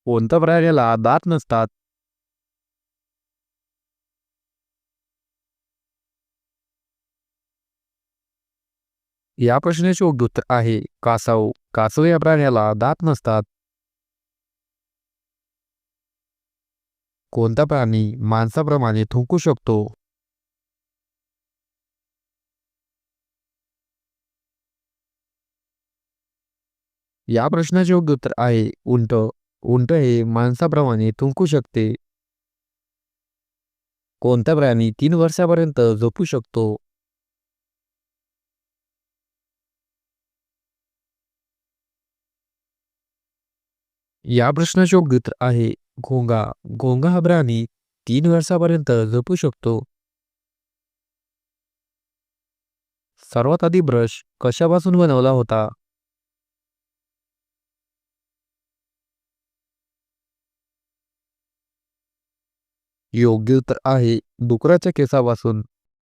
कोणत्या प्राण्याला दात नसतात? या प्रश्नाचे योग्य उत्तर आहे कासव. कासव या प्राण्याला दात नसतात. कोणता प्राणी माणसाप्रमाणे थुंकू शकतो? या प्रश्नाचे योग्य उत्तर आहे उंट. उंट हे माणसाप्रमाणे थुंकू शकते. कोणता प्राणी 3 वर्षापर्यंत जगू शकतो? या प्रश्नाचे योग्य उत्तर आहे घोंगा. घोंगा हा प्राणी 3 वर्षापर्यंत जगू शकतो. सर्वात आधी ब्रश कशापासून बनवला होता? योग्य उत्तर आहे डुकराच्या केसापासून.